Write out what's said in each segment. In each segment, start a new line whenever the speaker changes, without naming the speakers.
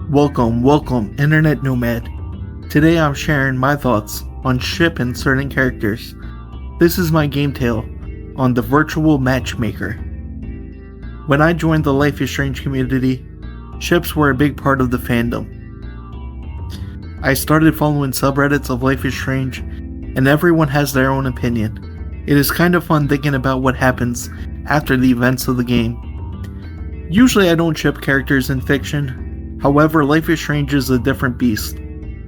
Welcome, Internet Nomad. Today I'm sharing my thoughts on shipping certain characters. This is my game tale on the virtual matchmaker. When I joined the Life is Strange community, ships were a big part of the fandom. I started following subreddits of Life is Strange, and everyone has their own opinion. It is kind of fun thinking about what happens after the events of the game. Usually I don't ship characters in fiction. However, Life is Strange is a different beast.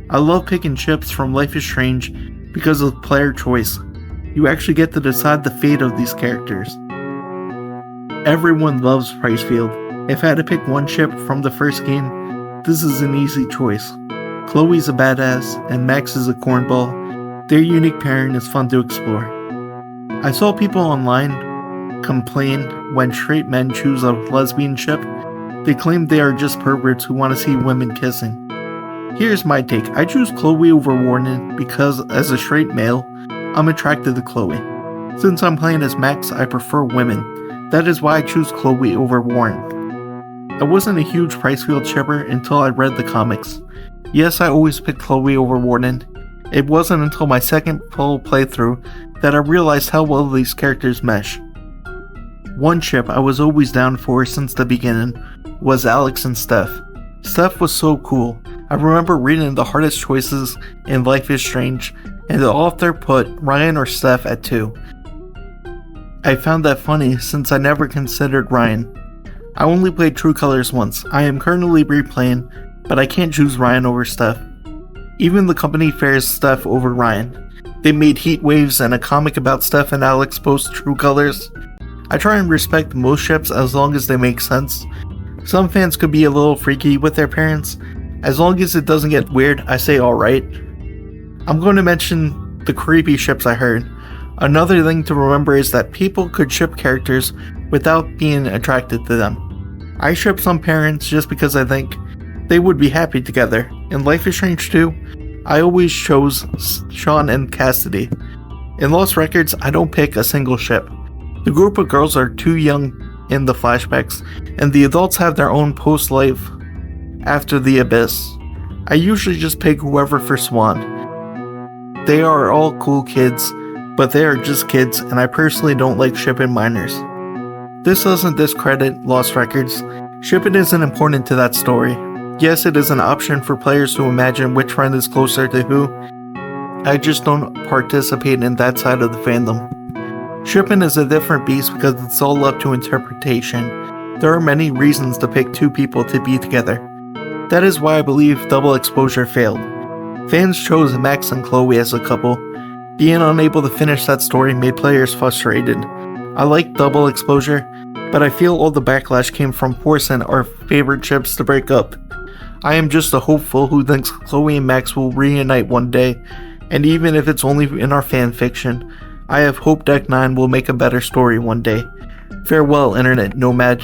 I love picking ships from Life is Strange because of player choice. You actually get to decide the fate of these characters. Everyone loves Pricefield. If I had to pick one ship from the first game, this is an easy choice. Chloe's a badass, and Max is a cornball. Their unique pairing is fun to explore. I saw people online complain when straight men choose a lesbian ship. They claim they are just perverts who want to see women kissing. Here's my take. I choose Chloe over Warren because, as a straight male, I'm attracted to Chloe. Since I'm playing as Max, I prefer women. That is why I choose Chloe over Warren. I wasn't a huge Pricefield shipper until I read the comics. Yes, I always picked Chloe over Warren. It wasn't until my second full playthrough that I realized how well these characters mesh. One ship I was always down for since the beginning was Alex and Steph. Steph was so cool. I remember reading the hardest choices in Life is Strange, and the author put Ryan or Steph at 2. I found that funny since I never considered Ryan. I only played True Colors once. I am currently replaying, but I can't choose Ryan over Steph. Even the company fares Steph over Ryan. They made Heat Waves and a comic about Steph and Alex post True Colors. I try and respect most ships as long as they make sense. Some fans could be a little freaky with their parents. As long as it doesn't get weird, I say alright. I'm going to mention the creepy ships I heard. Another thing to remember is that people could ship characters without being attracted to them. I ship some parents just because I think they would be happy together. In Life is Strange 2, I always chose Sean and Cassidy. In Lost Records, I don't pick a single ship. The group of girls are too young in the flashbacks, and the adults have their own post-life after the abyss. I usually just pick whoever for Swan. They are all cool kids, but they are just kids, and I personally don't like shipping minors. This doesn't discredit Lost Records. Shipping isn't important to that story. Yes, it is an option for players to imagine which friend is closer to who. I just don't participate in that side of the fandom. Shipping is a different beast because it's all up to interpretation. There are many reasons to pick two people to be together. That is why I believe Double Exposure failed. Fans chose Max and Chloe as a couple. Being unable to finish that story made players frustrated. I like Double Exposure, but I feel all the backlash came from forcing our favorite ships to break up. I am just a hopeful who thinks Chloe and Max will reunite one day, and even if it's only in our fanfiction, I have hope Deck 9 will make a better story one day. Farewell, Internet Nomad.